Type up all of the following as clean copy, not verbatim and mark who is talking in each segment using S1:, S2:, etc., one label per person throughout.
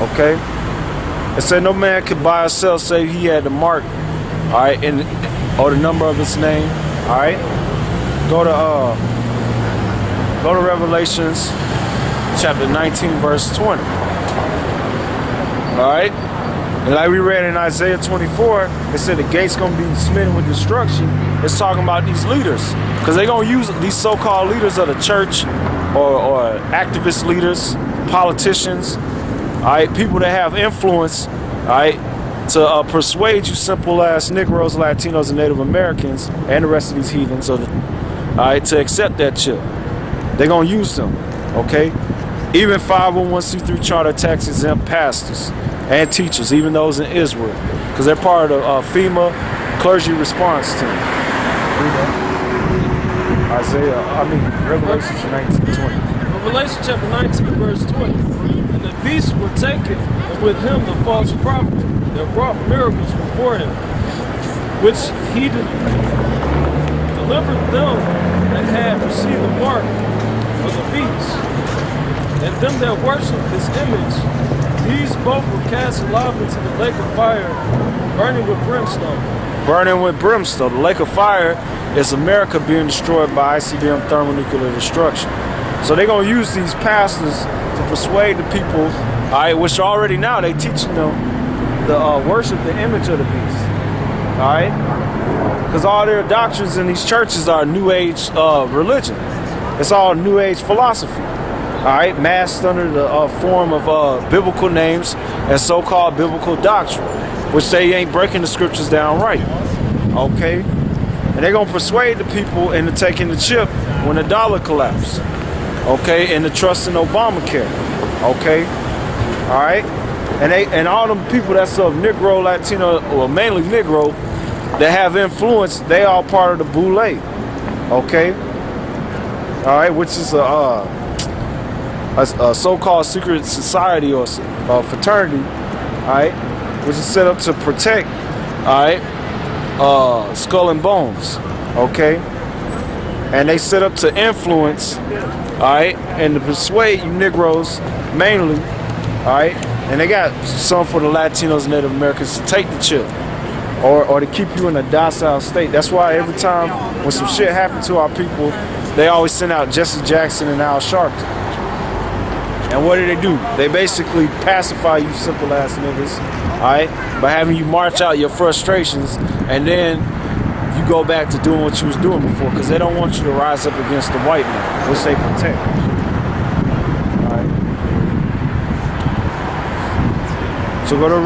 S1: Okay? It said no man could buy or sell save he had the mark, all right, or the number of his name, all right? Go to Revelations chapter 19, verse 20. All right? And like we read in Isaiah 24, it said the gate's gonna be smitten with destruction. It's talking about these leaders. Because they're gonna use these so-called leaders of the church or activist leaders, politicians, all right, people that have influence, all right, to persuade you simple ass Negroes, Latinos, and Native Americans, and the rest of these heathens, all right, to accept that chip. They're gonna use them, okay? Even 501c3 charter tax exempt pastors and teachers, even those in Israel, because they're part of the FEMA clergy response team. Revelation 19:20.
S2: Revelation chapter 19, verse 20. And the beasts were taken, and with him the false prophet that wrought miracles before him, which he delivered them that had received the mark of the beast, and them that worshipped his image. These both were cast alive into the lake of fire, burning with brimstone.
S1: Burning with brimstone. The lake of fire is America being destroyed by ICBM thermonuclear destruction. So they're going to use these pastors to persuade the people, all right, which already now they teaching them to worship the image of the beast, all right? Because all their doctrines in these churches are New Age religion. It's all New Age philosophy. All right, masked under the form of biblical names and so-called biblical doctrine, which they ain't breaking the scriptures down right. Okay, and they're gonna persuade the people into taking the chip when the dollar collapses. Okay, and the trust in Obamacare. Okay, all right, and all them people that's of Negro, Latino, or mainly Negro, that have influence, they all part of the Boule. Okay, all right, which is a so-called secret society or fraternity, all right, which is set up to protect, all right, Skull and Bones, okay, and they set up to influence, all right, and to persuade you Negroes mainly, all right, and they got some for the Latinos and Native Americans to take the chip, or to keep you in a docile state. That's why every time when some shit happens to our people, they always send out Jesse Jackson and Al Sharpton. And what do? They basically pacify you simple ass niggas, alright, by having you march out your frustrations, and then you go back to doing what you was doing before, because they don't want you to rise up against the white man, which they protect. Alright. So go to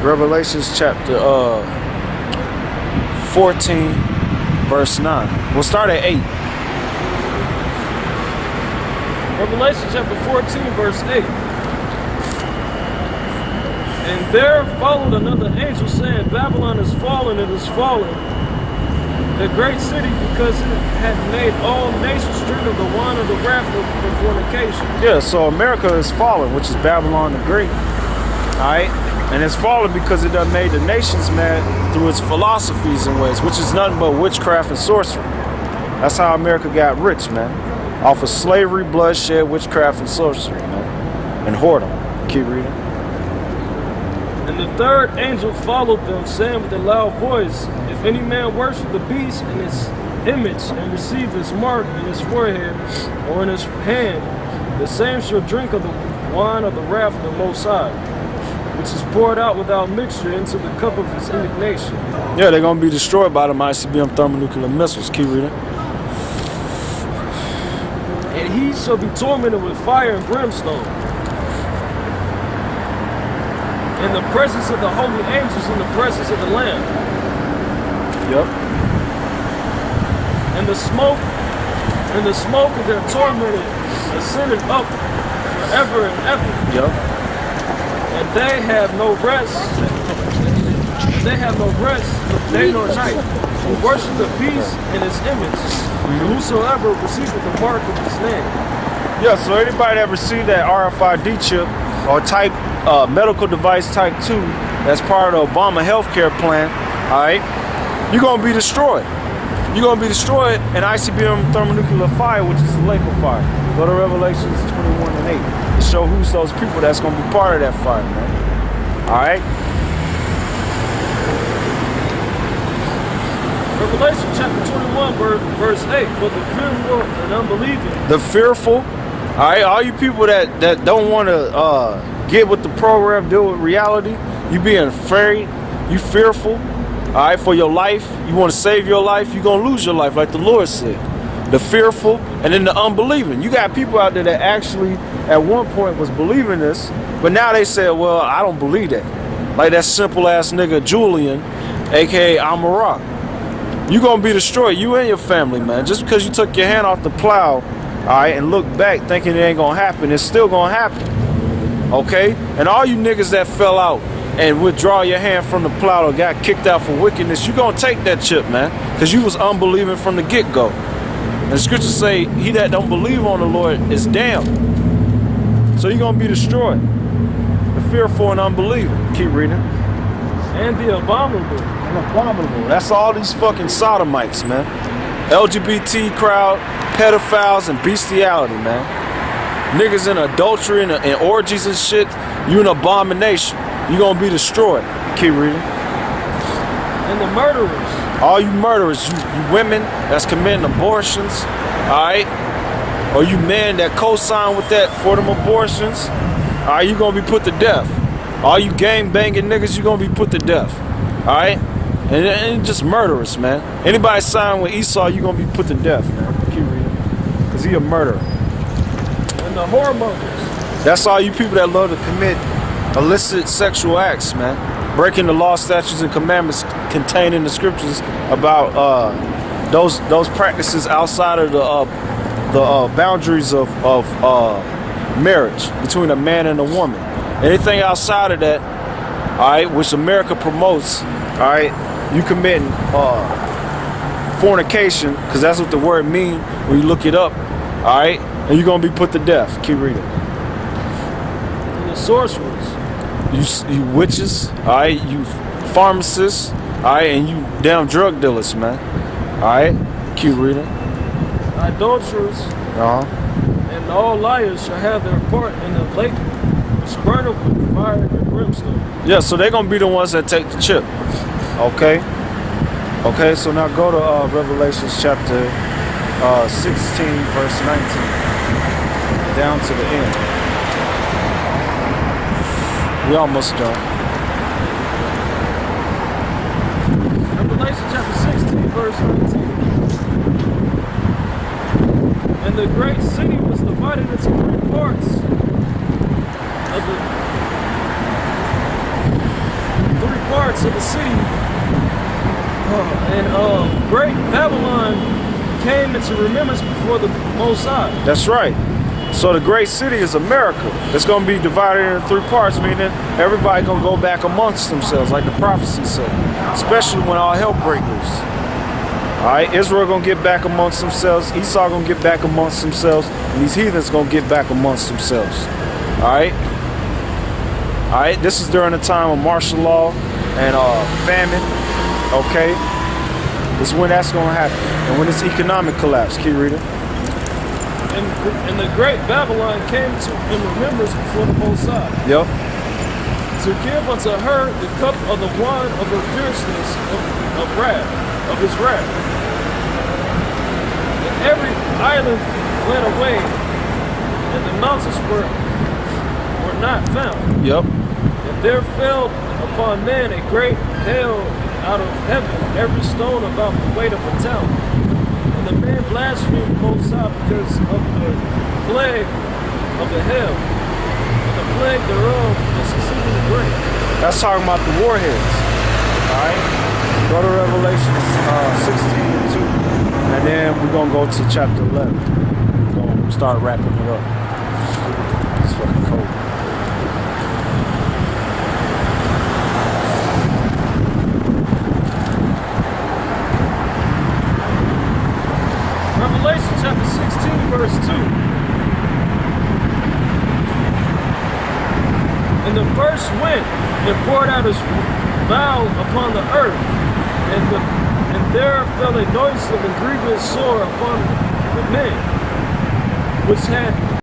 S1: Revelations chapter 14, verse 9. We'll start at 8.
S2: Revelation chapter 14, verse 8. And there followed another angel saying, Babylon is fallen, it is fallen, the great city, because it had made all nations drink of the wine of the wrath of fornication.
S1: Yeah, so America is fallen, which is Babylon the Great. Alright? And it's fallen because it done made the nations mad through its philosophies and ways, which is nothing but witchcraft and sorcery. That's how America got rich, man. Off of slavery, bloodshed, witchcraft, and sorcery, man. And whoredom. Keep reading.
S2: And the third angel followed them, saying with a loud voice, If any man worship the beast in his image and receive his mark in his forehead or in his hand, the same shall drink of the wine of the wrath of the Most High, which is poured out without mixture into the cup of his indignation.
S1: Yeah, they're going to be destroyed by the ICBM thermonuclear missiles. Keep reading.
S2: And he shall be tormented with fire and brimstone, in the presence of the holy angels, in the presence of the Lamb.
S1: Yep.
S2: And the smoke of their torment ascended up forever and ever.
S1: Yep.
S2: And they have no rest. They have no rest, day nor night, who worship the beast in his image, and whosoever receiveth the mark of his name.
S1: Yeah, so anybody that received that RFID chip or type medical device type 2 that's part of the Obama healthcare plan, all right, you're going to be destroyed. you're going to be destroyed in ICBM thermonuclear fire, which is the lake of fire. Go to Revelations 21 and 8 to show who's those people that's going to be part of that fire, man. All right?
S2: Revelation chapter 21, verse 8. But the fearful and unbelieving.
S1: The fearful, all right? All you people that don't want to get with the program, deal with reality, you being afraid, you fearful, all right, for your life. You want to save your life, you're going to lose your life, like the Lord said. The fearful, and then the unbelieving. You got people out there that actually at one point was believing this, but now they say, well, I don't believe that. Like that simple ass nigga Julian, aka Amarak. You're going to be destroyed, you and your family, man. Just because you took your hand off the plow, all right, and look back thinking it ain't going to happen, it's still going to happen. Okay? And all you niggas that fell out and withdraw your hand from the plow or got kicked out for wickedness, you're going to take that chip, man, because you was unbelieving from the get-go. And the scriptures say, he that don't believe on the Lord is damned. So you're going to be destroyed. The fearful and unbelieving. Keep reading.
S2: And the abominable.
S1: Abominable. That's all these fucking sodomites, man. LGBT crowd, pedophiles, and bestiality, man. Niggas in adultery and orgies and shit. You an abomination. You gonna be destroyed. Keep reading.
S2: And the murderers.
S1: All you murderers, you women that's committing abortions, all right? Or you men that co-sign with that for them abortions, all right, you gonna be put to death. All you gang banging niggas, you gonna be put to death. All right? And just murderers, man. Anybody sign with Esau, you gonna be put to death, man. Keep reading. Because he a murderer.
S2: And the whoremongers.
S1: That's all you people that love to commit illicit sexual acts, man. Breaking the law, statutes, and commandments contained in the scriptures about those practices outside of the boundaries of marriage between a man and a woman. Anything outside of that, all right, which America promotes, all right, you committing fornication, because that's what the word means when you look it up, all right, and you're gonna be put to death. Keep reading.
S2: And the sorcerers.
S1: You witches, all right, you pharmacists, all right, and you damn drug dealers, man. All right, keep reading.
S2: Adulterers. And all liars shall have their part in the lake. Burn up with fire and brimstone. Yeah, so they're gonna be the ones that take the chip.
S1: Okay. Okay, so now go to Revelations chapter 16, verse 19. Down to the end. We almost done.
S2: Revelation chapter 16, verse 19. And the great city was divided into 3 parts. Of the 3 parts of the city, and great Babylon came into remembrance before the Most High.
S1: That's right. So the great city is America. It's going to be divided into 3 parts, meaning everybody going to go back amongst themselves, like the prophecies say. Especially when all hell breaks loose. All right, Israel going to get back amongst themselves. Esau going to get back amongst themselves, and these heathens going to get back amongst themselves. All right. All right, this is during the time of martial law and famine, okay? This is when that's going to happen. And when it's economic collapse. Keep reading.
S2: And the great Babylon came to in remembrance before the Most High.
S1: Yep.
S2: To give unto her the cup of the wine of her fierceness, of wrath, of his wrath. And every island fled away, and the mountains were not found.
S1: Yep.
S2: And there fell upon man a great hail out of heaven, every stone about the weight of a town. And the man blasphemed the Most High because of the plague of the hail. And the plague thereof was exceedingly great.
S1: That's talking about the warheads. All right. Go to Revelation 16:2, and then we're gonna go to chapter 11. We're gonna start wrapping it up. It's fucking cold.
S2: Revelation chapter 16, verse 2. And the first went and poured out his vial upon the earth, and the And there fell a noisome and grievous sore upon the men, which had